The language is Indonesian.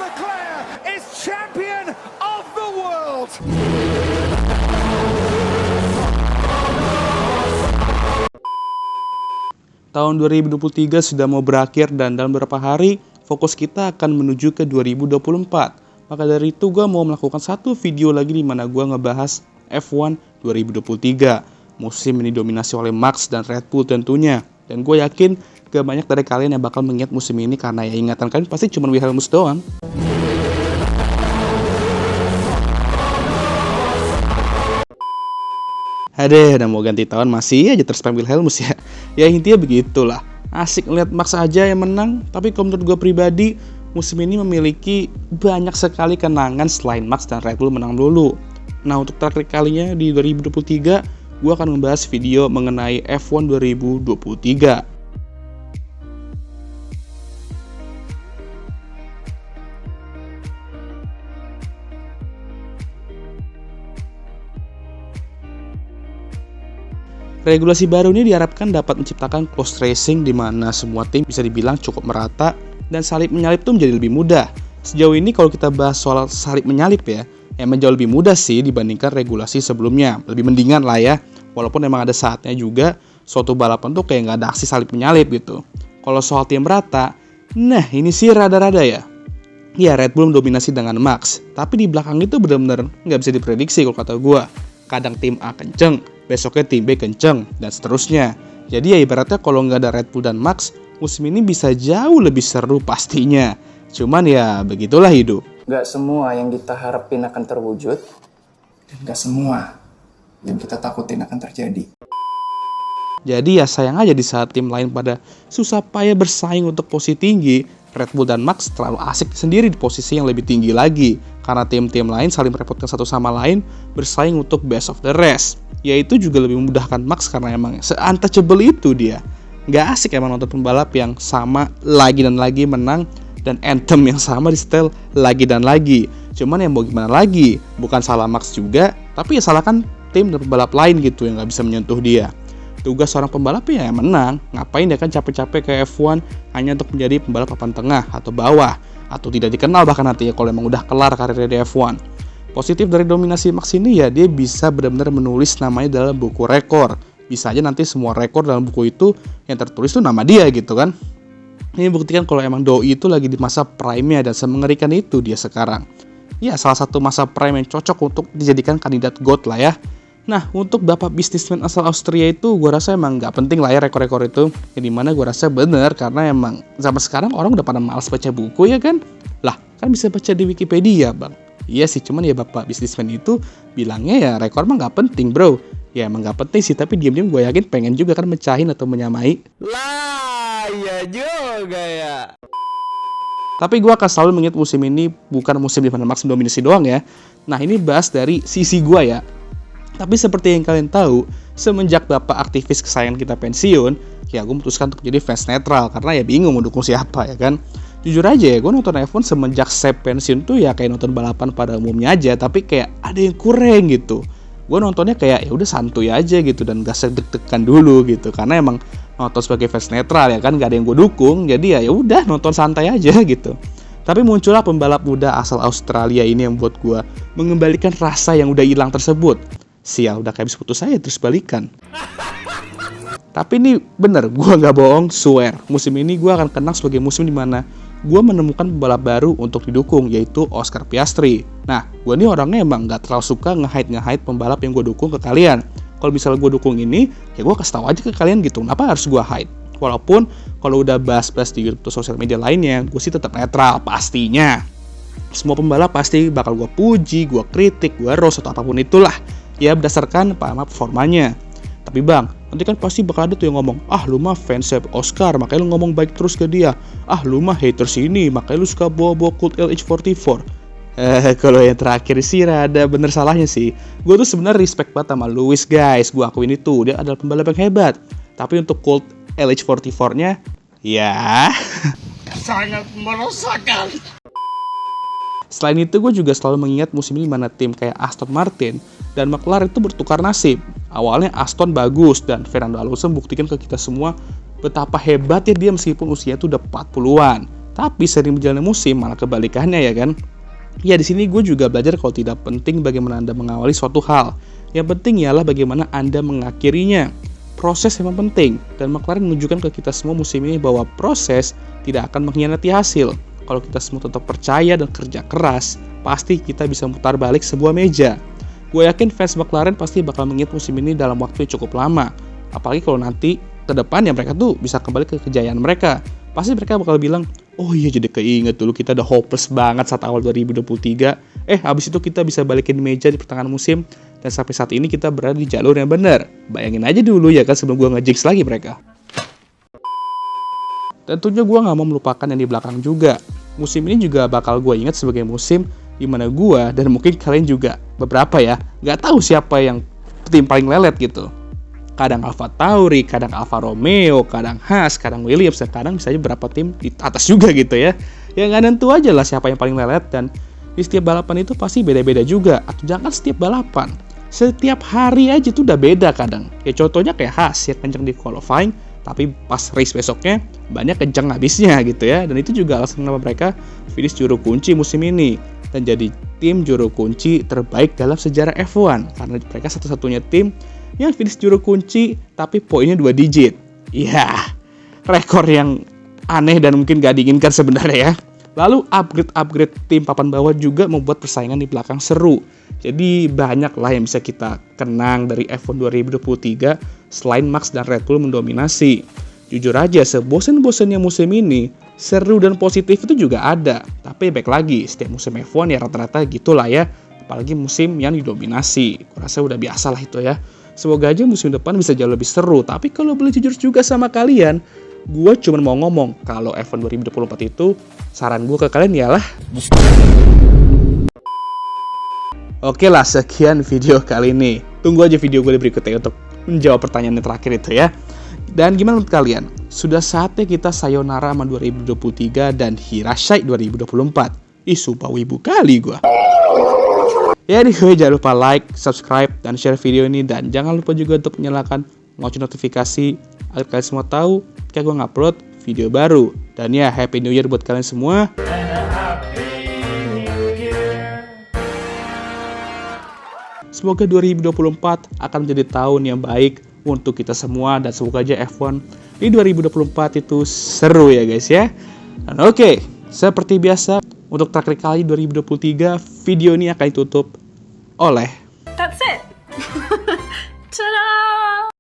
Leclerc is champion of the world. Tahun 2023 sudah mau berakhir dan dalam beberapa hari fokus kita akan menuju ke 2024. Maka dari itu gue mau melakukan satu video lagi di mana gue ngebahas F1 2023. Musim ini dominasi oleh Max dan Red Bull tentunya. Dan gue yakin gak banyak dari kalian yang bakal mengingat musim ini karena ya ingatan kalian pasti cuma Wilhelmus doang. Adeh, udah mau ganti tahun masih aja terspam Wilhelmus ya. Ya intinya begitulah. Asik ngeliat Max aja yang menang, tapi kalau menurut gue pribadi, musim ini memiliki banyak sekali kenangan selain Max dan Red Bull menang dulu. Nah, untuk terakhir kalinya di 2023, gue akan membahas video mengenai F1 2023. Regulasi baru ini diharapkan dapat menciptakan close racing di mana semua tim bisa dibilang cukup merata dan salib menyalip itu menjadi lebih mudah. Sejauh ini kalau kita bahas soal salib menyalip ya, emang jauh lebih mudah sih dibandingkan regulasi sebelumnya. Lebih mendingan lah ya, walaupun emang ada saatnya juga suatu balapan tuh kayak nggak ada aksi salib menyalip gitu. Kalau soal tim merata, nah ini sih rada-rada ya. Ya Red Bull mendominasi dengan Max, tapi di belakang itu benar-benar nggak bisa diprediksi kalau kata gue. Kadang tim A kenceng, besoknya tim B kenceng, dan seterusnya. Jadi ya ibaratnya kalau nggak ada Red Bull dan Max, musim ini bisa jauh lebih seru pastinya. Cuman ya begitulah hidup. Gak semua yang kita harapin akan terwujud, dan gak semua yang kita takutin akan terjadi. Jadi ya sayang aja di saat tim lain pada susah payah bersaing untuk posisi tinggi, Red Bull dan Max terlalu asik sendiri di posisi yang lebih tinggi lagi. Karena tim-tim lain saling merepotkan satu sama lain bersaing untuk best of the rest. Yaitu juga lebih memudahkan Max karena emang se-untouchable itu dia. Gak asik emang nonton pembalap yang sama lagi dan lagi menang dan anthem yang sama di setel lagi dan lagi. Cuman yang mau gimana lagi, bukan salah Max juga, tapi ya salahkan tim dan pembalap lain gitu yang gak bisa menyentuh dia. Tugas seorang pembalap ya menang, ngapain dia kan capek-capek ke F1 hanya untuk menjadi pembalap papan tengah atau bawah, atau tidak dikenal bahkan nantinya kalau emang udah kelar karirnya di F1. Positif dari dominasi Max ini ya dia bisa benar-benar menulis namanya dalam buku rekor. Bisa aja nanti semua rekor dalam buku itu yang tertulis tuh nama dia gitu kan. Ini buktikan kalau emang Doi itu lagi di masa prime-nya dan semengerikan itu dia sekarang. Ya salah satu masa prime yang cocok untuk dijadikan kandidat GOAT lah ya. Nah untuk bapak bisnismen asal Austria itu gue rasa emang gak penting lah ya rekor-rekor itu. Yang dimana gue rasa bener karena emang zaman sekarang orang udah pada malas baca buku ya kan. Lah kan bisa baca di Wikipedia bang. Iya sih cuman ya bapak bisnismen itu bilangnya ya rekor mah gak penting bro. Ya emang gak penting sih tapi diam-diam gue yakin pengen juga kan mecahin atau menyamai. Lah, ya juga ya. Tapi gue akan selalu mengingat musim ini bukan musim di mana Max mendominasi doang ya. Nah ini bahas dari sisi gue ya. Tapi seperti yang kalian tahu, semenjak bapak aktivis kesayangan kita pensiun, ya gue memutuskan untuk jadi fans netral karena ya bingung mau dukung siapa ya kan. Jujur aja ya, gue nonton F1 semenjak Seb pensiun tuh ya kayak nonton balapan pada umumnya aja, tapi kayak ada yang kurang gitu. Gue nontonnya kayak ya udah santuy aja gitu dan gak sedek-dekan dulu gitu karena emang nonton sebagai fans netral ya kan gak ada yang gue dukung, jadi ya udah nonton santai aja gitu. Tapi muncullah pembalap muda asal Australia ini yang buat gue mengembalikan rasa yang udah hilang tersebut. Sial, udah kayak habis putus saya terus balikan. Tapi ini bener, gue gak bohong, swear. Musim ini gue akan kenang sebagai musim dimana gue menemukan pembalap baru untuk didukung, yaitu Oscar Piastri. Nah, gue nih orangnya emang gak terlalu suka nge-hide pembalap yang gue dukung ke kalian. Kalau misalnya gue dukung ini, ya gue kasih tahu aja ke kalian gitu, kenapa harus gue hide. Walaupun kalau udah bahas-bahas di YouTube atau sosial media lainnya, gue sih tetap netral pastinya. Semua pembalap pasti bakal gue puji, gue kritik, gue roast atau apapun itulah. Ya berdasarkan performanya. Tapi bang, nanti kan pasti bakal ada tuh yang ngomong, ah lu mah fans Oscar, makanya lu ngomong baik terus ke dia. Ah lu mah haters ini, makanya lu suka bawa-bawa Cult LH44. Kalau yang terakhir sih rada bener salahnya sih. Gue tuh sebenarnya respect banget sama Lewis guys, gue akuin itu, dia adalah pembalap yang hebat. Tapi untuk Cult LH44-nya, ya Sangat meresahkan. Selain itu gue juga selalu mengingat musim ini mana tim kayak Aston Martin dan McLaren itu bertukar nasib. Awalnya Aston bagus dan Fernando Alonso membuktikan ke kita semua betapa hebatnya dia meskipun usianya itu udah 40-an. Tapi sering berjalannya musim malah kebalikannya ya kan. Ya di sini gue juga belajar kalau tidak penting bagaimana Anda mengawali suatu hal. Yang penting ialah bagaimana Anda mengakhirinya. Proses memang penting, dan McLaren menunjukkan ke kita semua musim ini bahwa proses tidak akan mengkhianati hasil. Kalau kita semua tetap percaya dan kerja keras, pasti kita bisa mutar balik sebuah meja. Gue yakin fans McLaren pasti bakal mengingat musim ini dalam waktu yang cukup lama. Apalagi kalau nanti ke depan ya mereka tuh bisa kembali ke kejayaan mereka. Pasti mereka bakal bilang, oh iya jadi keinget dulu kita udah hopeless banget saat awal 2023. Habis itu kita bisa balikin meja di pertengahan musim. Dan sampai saat ini kita berada di jalur yang benar. Bayangin aja dulu ya kan sebelum gue nge-jinx lagi mereka. Tentunya gue gak mau melupakan yang di belakang juga. Musim ini juga bakal gue ingat sebagai musim dimana gue dan mungkin kalian juga beberapa ya gak tahu siapa yang tim paling lelet gitu. Kadang Alfa Tauri, kadang Alfa Romeo, kadang Haas, kadang Williams, dan kadang bisa aja berapa tim di atas juga gitu ya. Ya gak nentu aja lah siapa yang paling lelet, dan di setiap balapan itu pasti beda-beda juga. Atau jangan setiap balapan, setiap hari aja tuh udah beda kadang. Ya contohnya kayak Haas yang kenceng di qualifying, tapi pas race besoknya banyak kenceng habisnya gitu ya. Dan itu juga alasan kenapa mereka finish juru kunci musim ini dan jadi tim juru kunci terbaik dalam sejarah F1, karena mereka satu-satunya tim yang finish juru kunci tapi poinnya 2 digit. Iya, rekor yang aneh dan mungkin gak diinginkan sebenarnya ya. Lalu upgrade tim papan bawah juga membuat persaingan di belakang seru. Jadi banyak lah yang bisa kita kenang dari F1 2023 selain Max dan Red Bull mendominasi. Jujur aja, sebosen-bosennya musim ini, seru dan positif itu juga ada. Tapi baik lagi, setiap musim F1 ya rata-rata gitulah ya. Apalagi musim yang didominasi. Kurasa udah biasa lah itu ya. Semoga aja musim depan bisa jauh lebih seru. Tapi kalau boleh jujur juga sama kalian, gue cuma mau ngomong kalau F1 2024 itu saran gue ke kalian ialah oke lah, sekian video kali ini. Tunggu aja video gue berikutnya untuk menjawab pertanyaan yang terakhir itu ya. Dan gimana menurut kalian? Sudah saatnya kita sayonara sama 2023 dan Hirashai 2024. Sumpah wibu kali gue. Ya anyway, jangan lupa like, subscribe, dan share video ini. Dan jangan lupa juga untuk menyalakan lonceng notifikasi agar kalian semua tahu ketika gue ngupload video baru. Dan ya, Happy New Year buat kalian semua. Semoga 2024 akan menjadi tahun yang baik untuk kita semua, dan semoga aja F1 di 2024 itu seru ya guys ya. Dan oke, seperti biasa untuk terakhir kali 2023 video ini akan ditutup oleh That's it. Ta-da!